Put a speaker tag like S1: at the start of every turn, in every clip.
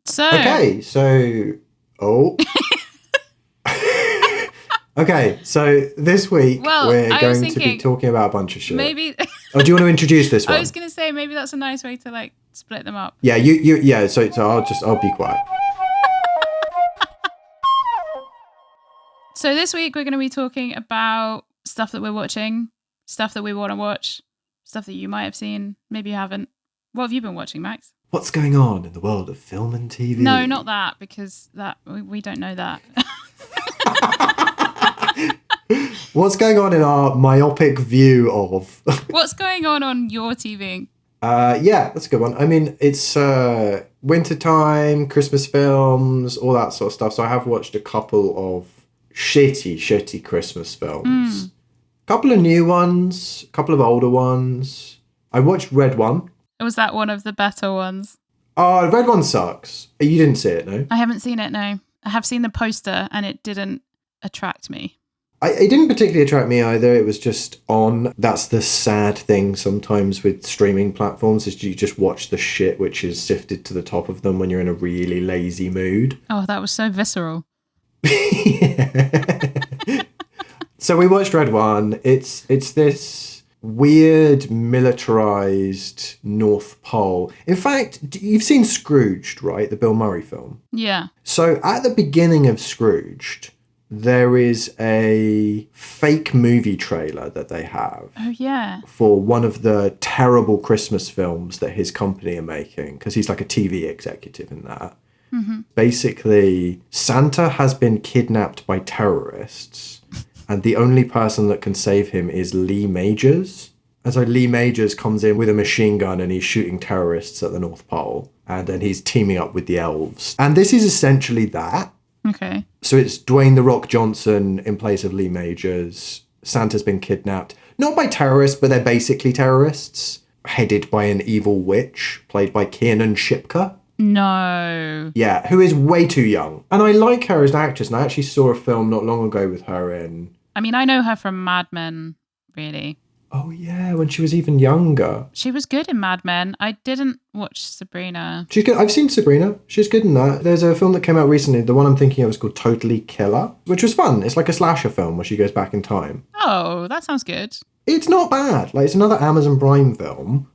S1: So,
S2: Okay, so oh, okay, so this week
S1: well,
S2: we're
S1: I was
S2: going to be
S1: thinking
S2: talking about a bunch of shit.
S1: maybe
S2: Oh, do you want to introduce this
S1: I
S2: one?
S1: was going to say maybe that's a nice way to like split them up.
S2: Yeah, yeah. So I'll be quiet.
S1: So this week we're going to be talking about stuff that we're watching, stuff that we want to watch, stuff that you might have seen, maybe you haven't. What have you been watching, Max?
S2: What's going on in the world of film and TV?
S1: No, not that, because that we don't know that.
S2: What's going on in our myopic view of?
S1: What's going on your TV?
S2: Yeah, that's a good one. I mean, it's wintertime, Christmas films, all that sort of stuff. So I have watched a couple of shitty Christmas films. Couple of new ones, a couple of older ones. I watched Red One.
S1: Was that one of the better ones?
S2: Oh, Red One sucks. You didn't see it, no?
S1: I haven't seen it, no. I have seen the poster and it didn't attract me.
S2: It didn't particularly attract me either. It was just on. That's the sad thing sometimes with streaming platforms is you just watch the shit which is sifted to the top of them when you're in a really lazy mood.
S1: Oh, that was so visceral.
S2: So we watched Red One. It's this weird militarized North Pole. In fact, you've seen Scrooged, right? The Bill Murray film.
S1: Yeah.
S2: So at the beginning of Scrooged, there is a fake movie trailer that they have.
S1: Oh, yeah.
S2: For one of the terrible Christmas films that his company are making, because he's like a TV executive in that.
S1: Mm-hmm.
S2: Basically, Santa has been kidnapped by terrorists, and the only person that can save him is Lee Majors. And so Lee Majors comes in with a machine gun and he's shooting terrorists at the North Pole, and then he's teaming up with the elves. And this is essentially that.
S1: Okay.
S2: So it's Dwayne "The Rock" Johnson in place of Lee Majors. Santa's been kidnapped, not by terrorists, but they're basically terrorists, headed by an evil witch, played by Kiernan Shipka.
S1: No.
S2: Yeah, who is way too young. And I like her as an actress, and I actually saw a film not long ago with her in...
S1: I mean, I know her from Mad Men, really.
S2: Oh yeah, when she was even younger.
S1: She was good in Mad Men. I didn't watch Sabrina.
S2: She's good. I've seen Sabrina. She's good in that. There's a film that came out recently. The one I'm thinking of is called Totally Killer, which was fun. It's like a slasher film where she goes back in time.
S1: Oh, that sounds good.
S2: It's not bad. Like, it's another Amazon Prime film.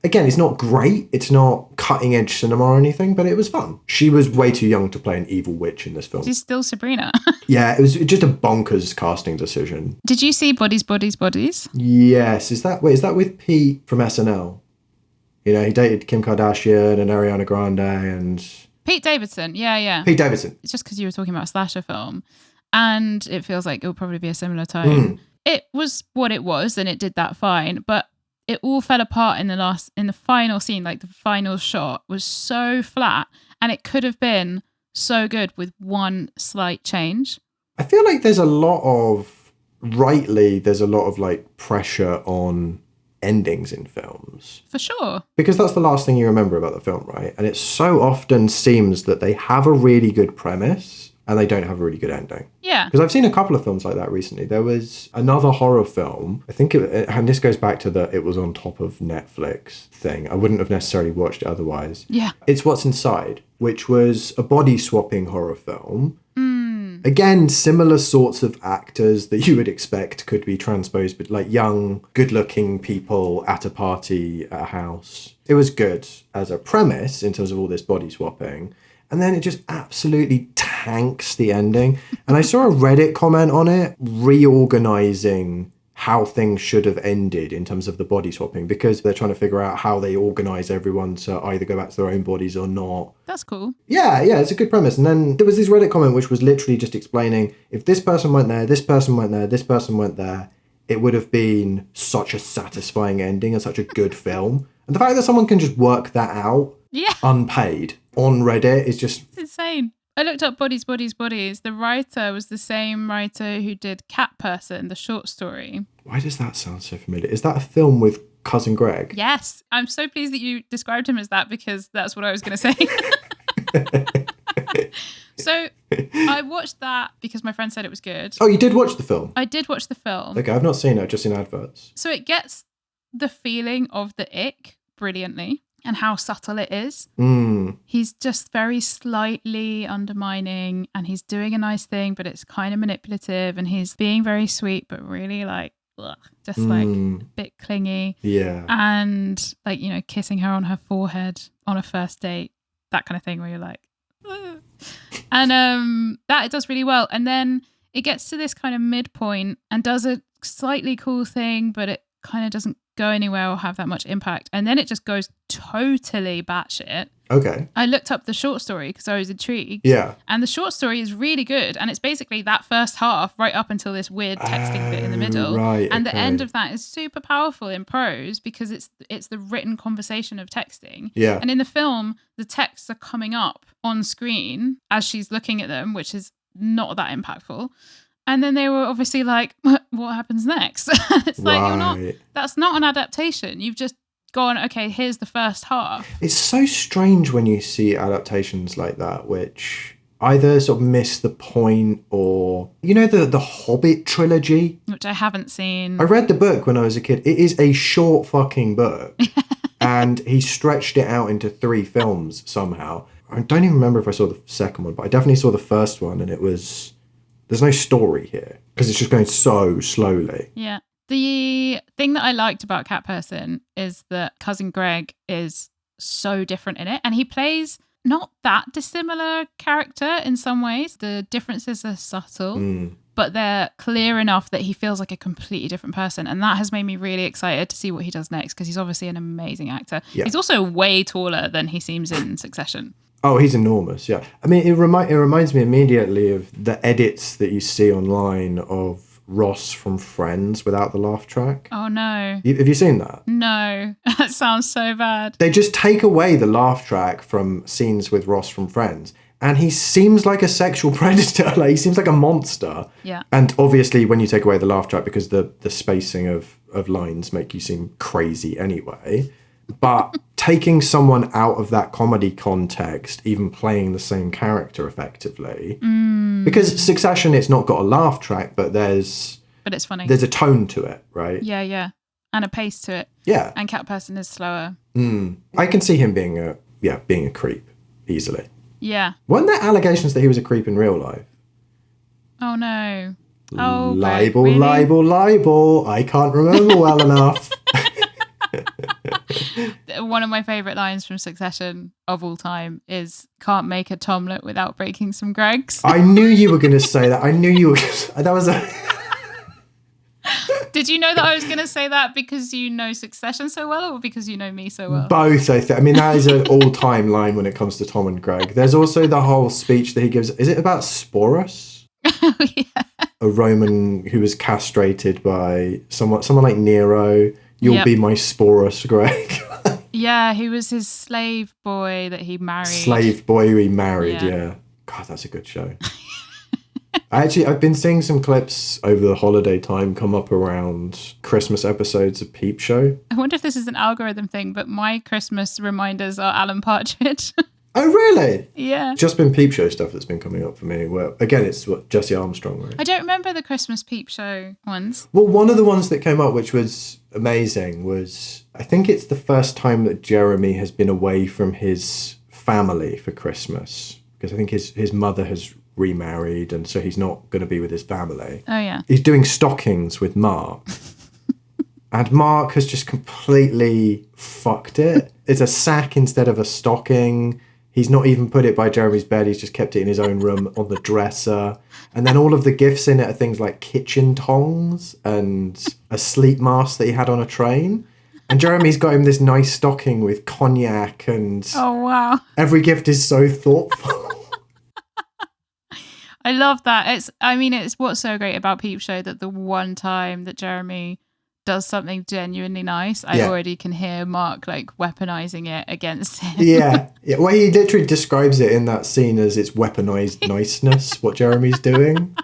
S2: Again, it's not great. It's not cutting edge cinema or anything, but it was fun. She was way too young to play an evil witch in this film.
S1: She's still Sabrina.
S2: Yeah, it was just a bonkers casting decision.
S1: Did you see Bodies, Bodies, Bodies?
S2: Yes. Is that with Pete from SNL? You know, he dated Kim Kardashian and Ariana Grande and...
S1: Pete Davidson. Yeah.
S2: Pete Davidson.
S1: It's just because you were talking about a slasher film, and it feels like it will probably be a similar tone. It was what it was, and it did that fine, but it all fell apart in the final scene. Like, the final shot was so flat, and it could have been so good with one slight change.
S2: I feel like there's a lot of like pressure on endings in films.
S1: For sure.
S2: Because that's the last thing you remember about the film, right? And it so often seems that they have a really good premise and they don't have a really good ending.
S1: Yeah.
S2: Because I've seen a couple of films like that recently. There was another horror film. I think and this goes back to it was on top of Netflix thing. I wouldn't have necessarily watched it otherwise.
S1: Yeah.
S2: It's What's Inside, which was a body swapping horror film. Again, similar sorts of actors that you would expect could be transposed, but like young, good-looking people at a party at a house. It was good as a premise in terms of all this body swapping. And then it just absolutely tanks the ending. And I saw a Reddit comment on it, reorganizing how things should have ended in terms of the body swapping, because they're trying to figure out how they organize everyone to either go back to their own bodies or not.
S1: That's cool.
S2: Yeah, it's a good premise. And then there was this Reddit comment which was literally just explaining if this person went there, this person went there, this person went there, it would have been such a satisfying ending and such a good film. And the fact that someone can just work that out unpaid on Reddit is just...
S1: It's insane. I looked up Bodies, Bodies, Bodies. The writer was the same writer who did Cat Person, the short story.
S2: Why does that sound so familiar? Is that a film with Cousin Greg?
S1: Yes. I'm so pleased that you described him as that, because that's what I was going to say. So I watched that because my friend said it was good.
S2: Oh, you did watch the film?
S1: I did watch the film.
S2: Okay, I've not seen it, I've just seen adverts.
S1: So it gets the feeling of the ick brilliantly. and how subtle it is. He's just very slightly undermining, and he's doing a nice thing, but it's kind of manipulative, and he's being very sweet, but really like, ugh, just like a bit clingy.
S2: Yeah.
S1: And like, you know, kissing her on her forehead on a first date, that kind of thing where you're like, ugh. And that it does really well. And then it gets to this kind of midpoint and does a slightly cool thing, but it kind of doesn't go anywhere or have that much impact. And then it just goes totally batshit.
S2: Okay.
S1: I looked up the short story because I was intrigued.
S2: Yeah.
S1: And the short story is really good. And it's basically that first half right up until this weird texting bit in the middle.
S2: Right,
S1: and the
S2: okay.
S1: end of that is super powerful in prose because it's the written conversation of texting.
S2: Yeah.
S1: And in the film, the texts are coming up on screen as she's looking at them, which is not that impactful. And then they were obviously like, what happens next? It's like, that's not an adaptation. You've just gone, okay, here's the first half.
S2: It's so strange when you see adaptations like that, which either sort of miss the point or, you know, the Hobbit trilogy?
S1: Which I haven't seen.
S2: I read the book when I was a kid. It is a short fucking book. And he stretched it out into 3 films somehow. I don't even remember if I saw the second one, but I definitely saw the first one, and it was... There's no story here because it's just going so slowly.
S1: Yeah. The thing that I liked about Cat Person is that Cousin Greg is so different in it, and he plays not that dissimilar character in some ways. The differences are subtle, but they're clear enough that he feels like a completely different person, and that has made me really excited to see what he does next because he's obviously an amazing actor. Yeah. He's also way taller than he seems in Succession.
S2: Oh, he's enormous, yeah. I mean, it reminds me immediately of the edits that you see online of Ross from Friends without the laugh track.
S1: Oh, no.
S2: Have you seen that?
S1: No. That sounds so bad.
S2: They just take away the laugh track from scenes with Ross from Friends, and he seems like a sexual predator. Like, he seems like a monster.
S1: Yeah.
S2: And obviously, when you take away the laugh track, because the spacing of lines make you seem crazy anyway... But taking someone out of that comedy context, even playing the same character effectively, because Succession, it's not got a laugh track, but it's funny. There's a tone to it, right?
S1: Yeah, and a pace to it.
S2: Yeah,
S1: and Cat Person is slower.
S2: I can see him being a creep easily.
S1: Yeah.
S2: Weren't there allegations that he was a creep in real life?
S1: Oh no! Oh,
S2: libel,
S1: really?
S2: libel. I can't remember well enough.
S1: One of my favourite lines from Succession of all time is "Can't make a Tomlet without breaking some Gregs."
S2: I knew you were going to say that. I knew you were. That was a.
S1: Did you know that I was going to say that because you know Succession so well, or because you know me so well?
S2: Both, I think. I mean, that is an all-time line when it comes to Tom and Greg. There's also the whole speech that he gives. Is it about Sporus?
S1: Oh, yeah.
S2: A Roman who was castrated by someone like Nero. You'll be my Sporus, Greg.
S1: Yeah, he was his slave boy that he married.
S2: Slave boy he married, yeah. God, that's a good show. I've been seeing some clips over the holiday time come up around Christmas episodes of Peep Show.
S1: I wonder if this is an algorithm thing, but my Christmas reminders are Alan Partridge.
S2: Oh, really?
S1: Yeah.
S2: Just been Peep Show stuff that's been coming up for me. Well, again, it's Jesse Armstrong, right?
S1: I don't remember the Christmas Peep Show ones.
S2: Well, one of the ones that came up, which was amazing, was I think it's the first time that Jeremy has been away from his family for Christmas. Because I think his mother has remarried, and so he's not going to be with his family.
S1: Oh, yeah.
S2: He's doing stockings with Mark. And Mark has just completely fucked it. It's a sack instead of a stocking. He's not even put it by Jeremy's bed. He's just kept it in his own room on the dresser. And then all of the gifts in it are things like kitchen tongs and a sleep mask that he had on a train. And Jeremy's got him this nice stocking with cognac and...
S1: Oh, wow.
S2: Every gift is so thoughtful.
S1: I love that. It's what's so great about Peep Show that the one time that Jeremy does something genuinely nice, I already can hear Mark like weaponizing it against him.
S2: Yeah. Well, he literally describes it in that scene as it's weaponized niceness, what Jeremy's doing.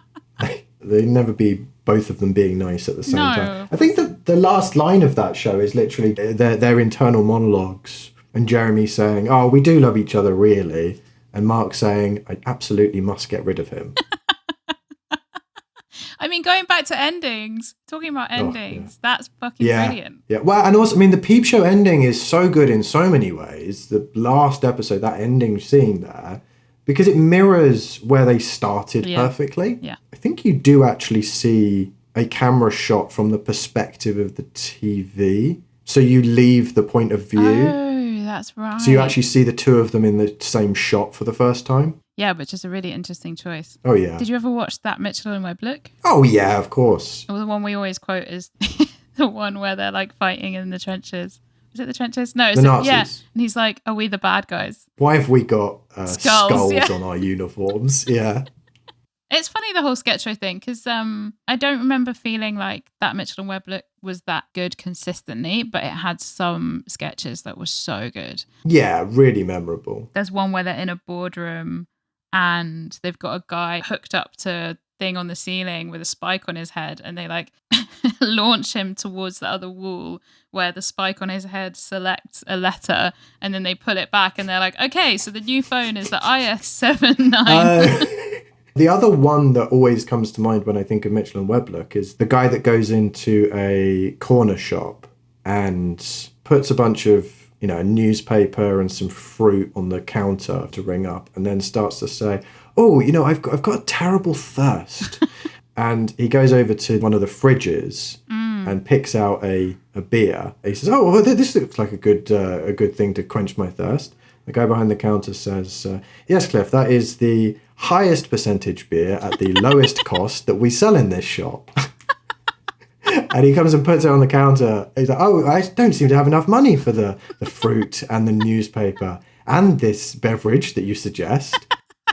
S2: They'd never be both of them being nice at the same time. I think the last line of that show is literally their internal monologues and Jeremy saying, "Oh, we do love each other, really." And Mark saying, "I absolutely must get rid of him."
S1: I mean, going back to endings, talking about endings, that's fucking brilliant.
S2: Yeah. Well, and also, I mean, the Peep Show ending is so good in so many ways. The last episode, that ending scene there, because it mirrors where they started perfectly.
S1: Yeah.
S2: I think you do actually see a camera shot from the perspective of the TV. So you leave the point of view.
S1: Oh, that's right.
S2: So you actually see the two of them in the same shot for the first time.
S1: Yeah, which is a really interesting choice.
S2: Oh, yeah.
S1: Did you ever watch that Mitchell and Webb look?
S2: Oh, yeah, of course.
S1: Well, the one we always quote is the one where they're like fighting in the trenches. Is it the trenches? No, it's
S2: the Nazis.
S1: Yeah. And he's like, are we the bad guys?
S2: Why have we got skulls
S1: yeah.
S2: on our uniforms? Yeah.
S1: It's funny, the whole sketch show thing, because I don't remember feeling like that Mitchell and Webb look was that good consistently, but it had some sketches that were so good.
S2: Yeah, really memorable.
S1: There's one where they're in a boardroom and they've got a guy hooked up to a thing on the ceiling with a spike on his head, and they like launch him towards the other wall where the spike on his head selects a letter, and then they pull it back and they're like, okay, so the new phone is the IS79.
S2: The other one that always comes to mind when I think of Mitchell and Webb look is the guy that goes into a corner shop and puts a bunch of, a newspaper and some fruit on the counter to ring up, and then starts to say, oh, I've got a terrible thirst. And he goes over to one of the fridges and picks out a beer. He says, oh, well, this looks like a good thing to quench my thirst. The guy behind the counter says, yes, Cliff, that is the highest percentage beer at the lowest cost that we sell in this shop. And he comes and puts it on the counter. He's like, oh, I don't seem to have enough money for the fruit and the newspaper and this beverage that you suggest.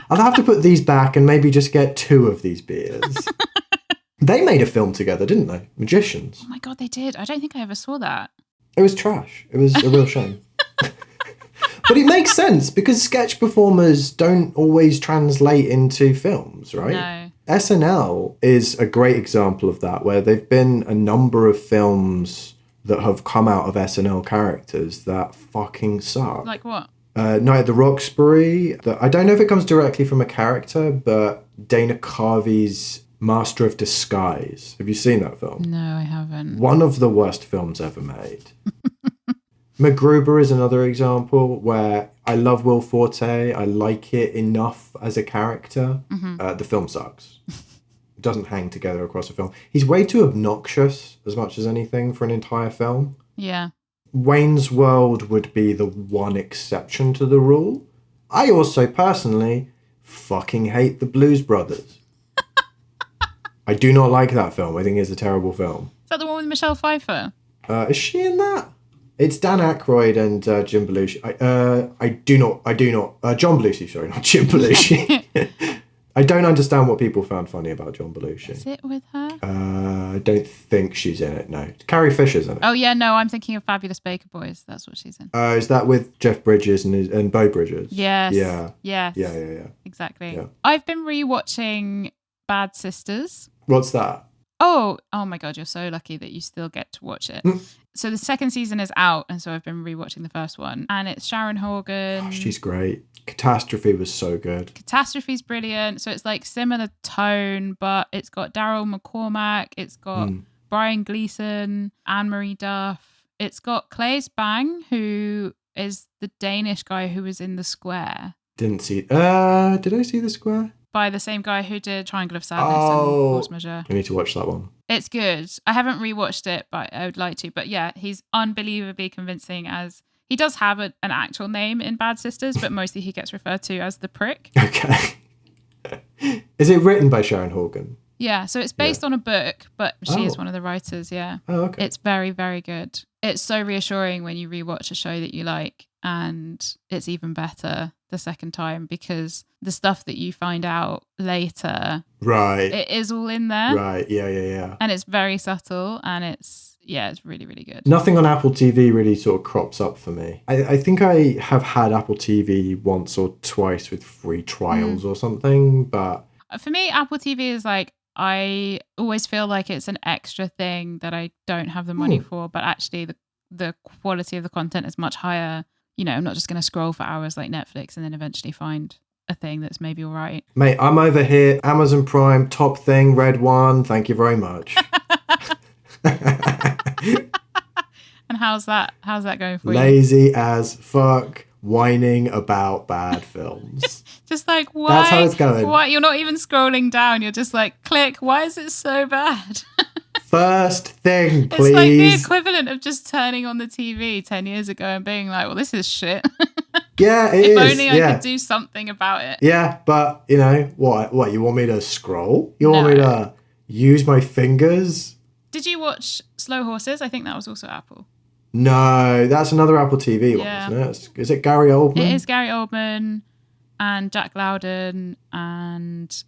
S2: I'll have to put these back and maybe just get 2 of these beers. They made a film together, didn't they? Magicians.
S1: Oh my God, they did. I don't think I ever saw that.
S2: It was trash. It was a real shame. But it makes sense because sketch performers don't always translate into films, right?
S1: No.
S2: SNL is a great example of that, where there've been a number of films that have come out of SNL characters that fucking suck.
S1: Like what?
S2: Night at the Roxbury. I don't know if it comes directly from a character, but Dana Carvey's Master of Disguise. Have you seen that film?
S1: No, I haven't.
S2: One of the worst films ever made. MacGruber is another example where I love Will Forte. I like it enough as a character. The film sucks. It doesn't hang together across a film. He's way too obnoxious as much as anything for an entire film.
S1: Yeah.
S2: Wayne's World would be the one exception to the rule. I also personally fucking hate the Blues Brothers. I do not like that film. I think it's a terrible film.
S1: Is that the one with Michelle Pfeiffer?
S2: Is she in that? It's Dan Aykroyd and Jim Belushi. I do not. John Belushi, sorry, not Jim Belushi. I don't understand what people found funny about John Belushi.
S1: Is it with her?
S2: I don't think she's in it, no. Carrie Fisher's in it.
S1: Oh, yeah, no, I'm thinking of Fabulous Baker Boys. That's what she's in.
S2: Is that with Jeff Bridges and Beau Bridges?
S1: Yes.
S2: Yeah.
S1: Yes.
S2: Yeah.
S1: Exactly.
S2: Yeah.
S1: I've been rewatching Bad Sisters.
S2: What's that?
S1: Oh my God, you're so lucky that you still get to watch it. So the second season is out, and so I've been rewatching the first one. And it's Sharon Horgan.
S2: Oh, she's great. Catastrophe was so good.
S1: Catastrophe's brilliant. So it's like similar tone, but it's got Daryl McCormack. It's got Brian Gleason, Anne-Marie Duff. It's got Claes Bang, who is the Danish guy who was in The Square.
S2: Didn't see. Did I see The Square?
S1: By the same guy who did Triangle of Sadness and Force Majeure.
S2: I need to watch that one.
S1: It's good. I haven't rewatched it, but I would like to. But yeah, he's unbelievably convincing as... He does have an actual name in Bad Sisters, but mostly he gets referred to as the prick.
S2: Okay. Is it written by Sharon Horgan?
S1: Yeah, so it's based on a book, but she is one of the writers, yeah.
S2: Oh, okay.
S1: It's very, very good. It's so reassuring when you rewatch a show that you like, and it's even better the second time because the stuff that you find out later,
S2: right,
S1: it is all in there.
S2: Right, yeah.
S1: And it's very subtle, and it's really, really good.
S2: Nothing on Apple TV really sort of crops up for me. I think I have had Apple TV once or twice with free trials or something, but...
S1: For me, Apple TV is like, I always feel like it's an extra thing that I don't have the money for, but actually the quality of the content is much higher. You know, I'm not just going to scroll for hours like Netflix and then eventually find a thing that's maybe all right.
S2: Mate, I'm over here. Amazon Prime, top thing, red one. Thank you very much.
S1: And how's that going for you?
S2: Lazy as fuck, whining about bad films.
S1: Just like, why?
S2: That's how it's going.
S1: Why? You're not even scrolling down. You're just like, click. Why is it so bad?
S2: First thing, please.
S1: It's like the equivalent of just turning on the TV 10 years ago and being like, well, this is shit.
S2: Yeah, it
S1: if
S2: is.
S1: only I could do something about it.
S2: Yeah, but, you know, what? You want me to scroll? You want me to use my fingers?
S1: Did you watch Slow Horses? I think that was also Apple.
S2: No, that's another Apple TV one, isn't it? Is it Gary Oldman?
S1: It is Gary Oldman and Jack Lowden and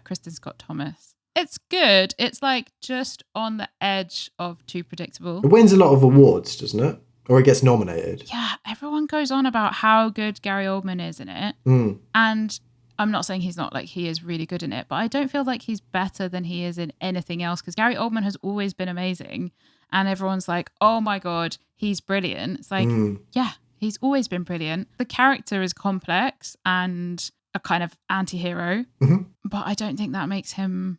S1: Kristen Scott Thomas. It's good. It's like just on the edge of too predictable.
S2: It wins a lot of awards, doesn't it? Or it gets nominated.
S1: Yeah, everyone goes on about how good Gary Oldman is in it. And I'm not saying he's not, like, he is really good in it, but I don't feel like he's better than he is in anything else, because Gary Oldman has always been amazing. And everyone's like, oh my God, he's brilliant. It's like, yeah, he's always been brilliant. The character is complex and a kind of anti-hero, but I don't think that makes him,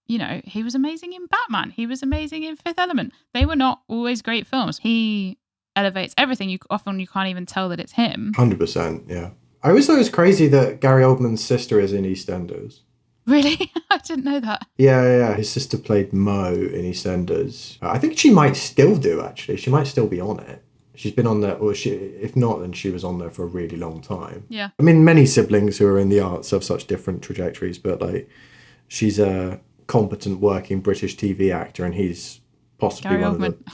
S1: you know, he was amazing in Batman. He was amazing in Fifth Element. They were not always great films. He elevates everything. You can't even tell that it's him.
S2: 100%, yeah. I always thought it was crazy that Gary Oldman's sister is in EastEnders.
S1: Really? I didn't know that.
S2: Yeah. His sister played Mo in EastEnders. I think she might still do, actually. She might still be on it. She's been on there, or if not, then she was on there for a really long time.
S1: Yeah.
S2: I mean, many siblings who are in the arts have such different trajectories, but, like, she's a competent working British TV actor, and he's possibly
S1: Gary
S2: one
S1: Oldman.
S2: of the...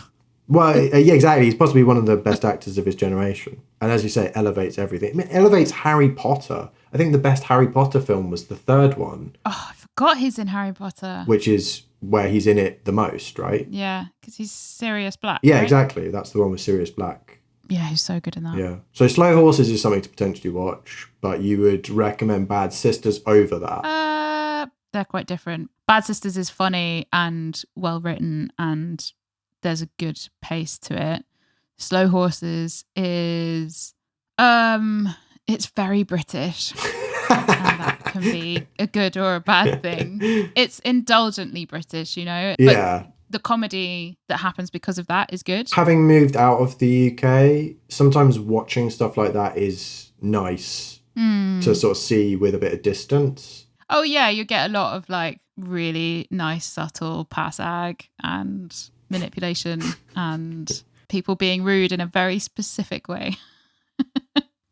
S2: Well, yeah, exactly. He's possibly one of the best actors of his generation. And as you say, elevates everything. I mean, elevates Harry Potter. I think the best Harry Potter film was the third one.
S1: Oh, I forgot he's in Harry Potter.
S2: Which is where he's in it the most, right?
S1: Yeah, because he's Sirius Black.
S2: Yeah,
S1: right?
S2: exactly. That's the one with Sirius Black.
S1: Yeah, he's so good in that.
S2: Yeah. So Slow Horses is something to potentially watch, but you would recommend Bad Sisters over that?
S1: They're quite different. Bad Sisters is funny and well written, and there's a good pace to it. Slow Horses is it's very British. And that can be a good or a bad thing. It's indulgently British, you know?
S2: Yeah.
S1: But the comedy that happens because of that is good.
S2: Having moved out of the UK, sometimes watching stuff like that is nice to sort of see with a bit of distance.
S1: Oh yeah, you get a lot of like really nice, subtle pass ag and manipulation and people being rude in a very specific way.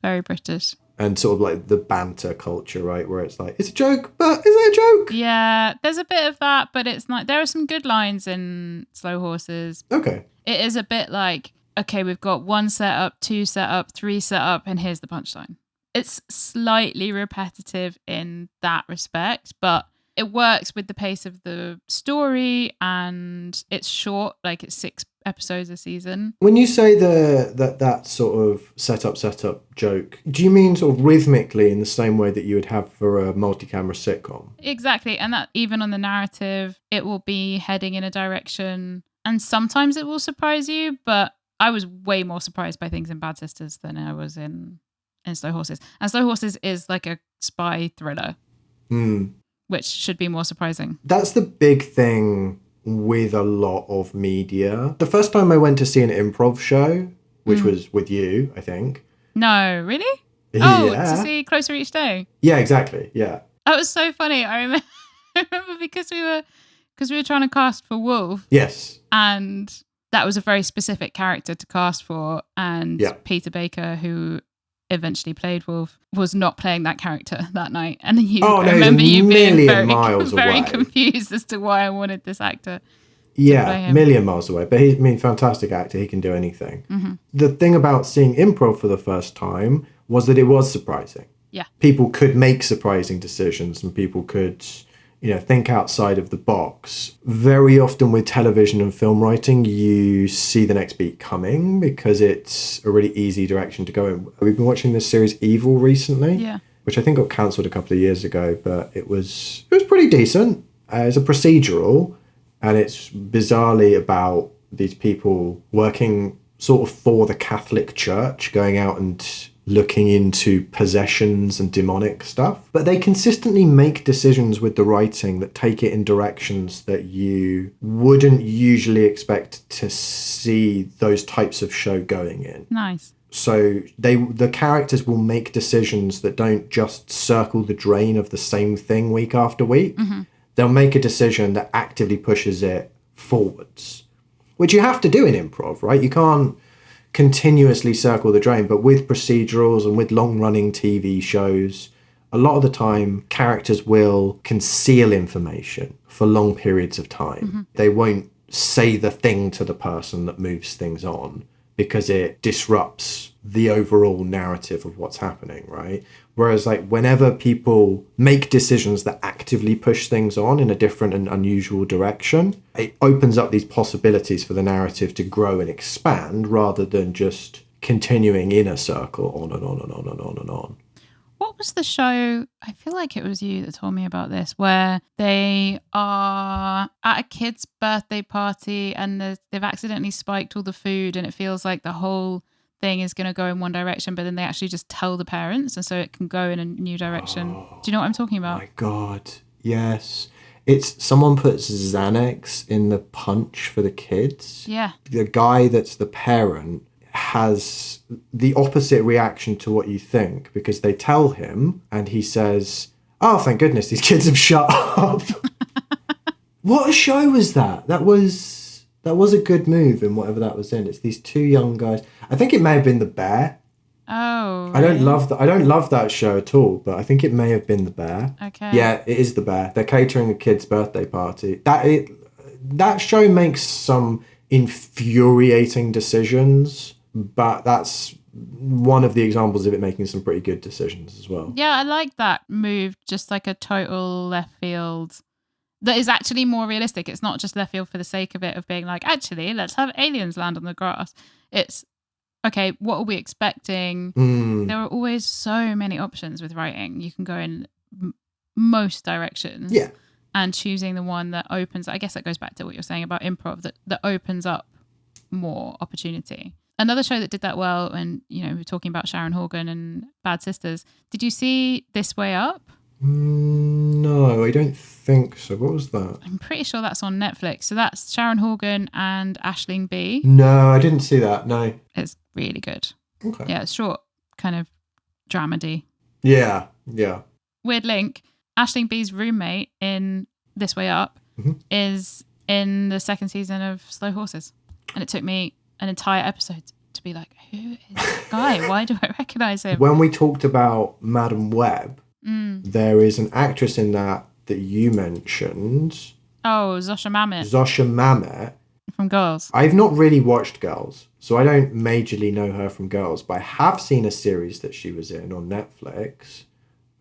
S1: Very British.
S2: And sort of like the banter culture, right? Where it's like, it's a joke, but is it a joke?
S1: Yeah, there's a bit of that, but it's not. There are some good lines in Slow Horses.
S2: Okay.
S1: It is a bit like, okay, we've got 1 setup, 2 setup, 3 setup, and here's the punchline. It's slightly repetitive in that respect, but it works with the pace of the story, and it's short, like it's 6 episodes a season.
S2: When you say that sort of setup joke, do you mean sort of rhythmically in the same way that you would have for a multi-camera sitcom?
S1: Exactly, and that even on the narrative, it will be heading in a direction, and sometimes it will surprise you, but I was way more surprised by things in Bad Sisters than I was in Slow Horses. And Slow Horses is like a spy thriller, which should be more surprising. That's
S2: the big thing with a lot of media. The first time I went to see an improv show, which was with you, I think.
S1: No, really?
S2: Yeah.
S1: Oh, to see Closer Each Day?
S2: Yeah, exactly. Yeah.
S1: That was so funny. I remember because we were trying to cast for Wolf.
S2: Yes.
S1: And that was a very specific character to cast for. And Peter Baker, who eventually played Wolf, was not playing that character that night. And then I remember you being very confused as to why I wanted this actor.
S2: Yeah, million miles away. But he's fantastic actor. He can do anything. Mm-hmm. The thing about seeing improv for the first time was that it was surprising.
S1: Yeah.
S2: People could make surprising decisions and people could, think outside of the box. Very often with television and film writing, you see the next beat coming because it's a really easy direction to go in. We've been watching this series Evil recently, which I think got cancelled a couple of years ago, but it was pretty decent. It's a procedural, and it's bizarrely about these people working sort of for the Catholic Church, going out and looking into possessions and demonic stuff. But they consistently make decisions with the writing that take it in directions that you wouldn't usually expect to see those types of show going in.
S1: Nice.
S2: So the characters will make decisions that don't just circle the drain of the same thing week after week. Mm-hmm. They'll make a decision that actively pushes it forwards, which you have to do in improv, right? You can't continuously circle the drain, but with procedurals and with long-running TV shows, a lot of the time characters will conceal information for long periods of time. Mm-hmm. They won't say the thing to the person that moves things on, because it disrupts the overall narrative of what's happening, right? Whereas like whenever people make decisions that actively push things on in a different and unusual direction, it opens up these possibilities for the narrative to grow and expand rather than just continuing in a circle on and on and on and on and on.
S1: What was the show? I feel like it was you that told me about this, where they are at a kid's birthday party and they've accidentally spiked all the food and it feels like the whole thing is going to go in one direction, but then they actually just tell the parents and so it can go in a new direction. Do you know what I'm talking about?
S2: Oh my God, yes. It's someone puts Xanax in the punch for the kids.
S1: Yeah.
S2: The guy that's the parent has the opposite reaction to what you think, because they tell him and he says, oh, thank goodness these kids have shut up. What a show was that? That was a good move in whatever that was in. It's these two young guys. I think it may have been The Bear.
S1: Oh, really?
S2: I don't love that show at all, but I think it may have been The Bear.
S1: Okay.
S2: Yeah, it is The Bear. They're catering a kid's birthday party. That show makes some infuriating decisions, but that's one of the examples of it making some pretty good decisions as well.
S1: Yeah, I like that move, just like a total left field that is actually more realistic. It's not just left field for the sake of it, of being like, actually, let's have aliens land on the grass. It's, okay, what are we expecting? There are always so many options with writing. You can go in most directions.
S2: Yeah.
S1: And choosing the one that opens, I guess that goes back to what you're saying about improv, that opens up more opportunity. Another show that did that well, and we were talking about Sharon Horgan and Bad Sisters. Did you see This Way Up?
S2: No, I don't think so. What was that?
S1: I'm pretty sure that's on Netflix. So that's Sharon Horgan and Aisling B.
S2: No, I didn't see that. No.
S1: It's really good.
S2: Okay.
S1: Yeah, it's short, kind of dramedy.
S2: Yeah.
S1: Weird link. Aisling B's roommate in This Way Up is in the second season of Slow Horses. And it took me an entire episode to be like, who is that guy? Why do I recognize him?
S2: When we talked about Madam Web, there is an actress in that you mentioned.
S1: Oh, Zosha
S2: Mamet.
S1: From Girls.
S2: I've not really watched Girls, so I don't majorly know her from Girls, but I have seen a series that she was in on Netflix,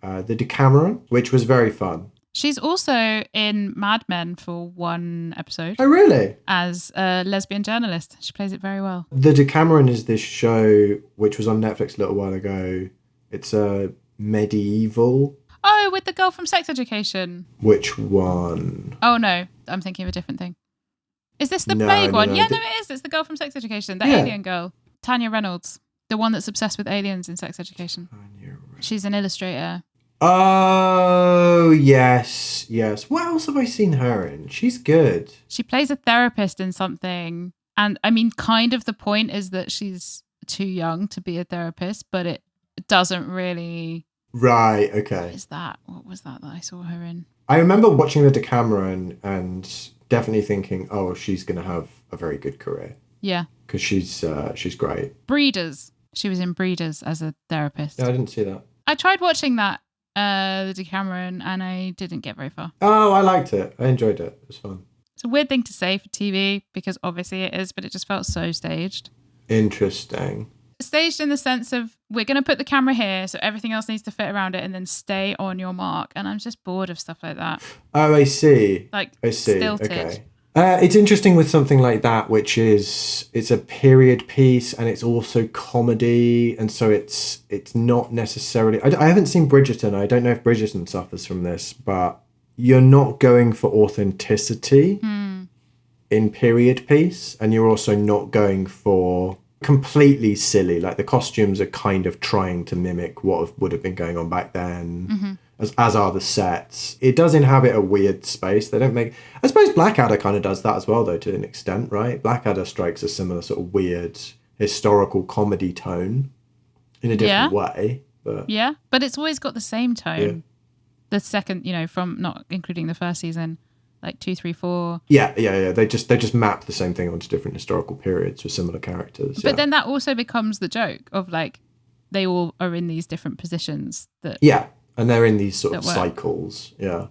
S2: The Decameron, which was very fun.
S1: She's also in Mad Men for one episode.
S2: Oh, really?
S1: As a lesbian journalist. She plays it very well.
S2: The Decameron is this show which was on Netflix a little while ago. It's a medieval.
S1: Oh, with the girl from Sex Education.
S2: Which one?
S1: Oh, no. I'm thinking of a different thing. Is this the plague one? Yeah, no, it is. It's the girl from Sex Education. The alien girl. Tanya Reynolds. The one that's obsessed with aliens in Sex Education. She's an illustrator.
S2: Oh, yes. What else have I seen her in? She's good.
S1: She plays a therapist in something. And I mean, kind of the point is that she's too young to be a therapist, but it doesn't really...
S2: Right, okay.
S1: What was that I saw her in?
S2: I remember watching the Decameron and definitely thinking, oh, she's going to have a very good career.
S1: Yeah.
S2: Because she's great.
S1: Breeders. She was in Breeders as a therapist.
S2: No, I didn't see that.
S1: I tried watching that. The Decameron, and I didn't get very far.
S2: Oh, I liked it. I enjoyed it. It was fun.
S1: It's a weird thing to say for TV because obviously it is, but it just felt so staged.
S2: Interesting.
S1: Staged in the sense of we're going to put the camera here so everything else needs to fit around it and then stay on your mark. And I'm just bored of stuff like that.
S2: Oh, I see.
S1: Like,
S2: I see.
S1: stilted.
S2: Okay. It's interesting with something like that, which is it's a period piece and it's also comedy, and so it's not necessarily. I haven't seen Bridgerton. I don't know if Bridgerton suffers from this, but you're not going for authenticity in period piece, and you're also not going for completely silly. Like the costumes are kind of trying to mimic what would have been going on back then, as are the sets. It does inhabit a weird space. They don't make. I suppose Blackadder kind of does that as well, though, to an extent, right? Blackadder strikes a similar sort of weird historical comedy tone in a different way. But
S1: yeah, but it's always got the same tone.
S2: Yeah.
S1: The second, from not including the first season, like 2, 3, 4.
S2: Yeah. They just map the same thing onto different historical periods with similar characters.
S1: But then that also becomes the joke of like they all are in these different positions that.
S2: Yeah, and they're in these sort of cycles. Yeah.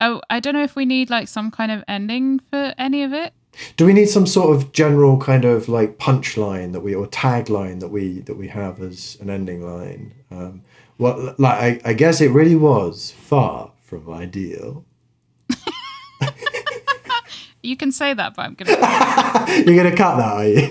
S1: Oh, I don't know if we need like some kind of ending for any of it.
S2: Do we need some sort of general kind of like punchline or tagline that we have as an ending line? Well, like I guess it really was far from ideal.
S1: You can say that, but I'm gonna.
S2: You're gonna cut that, are you?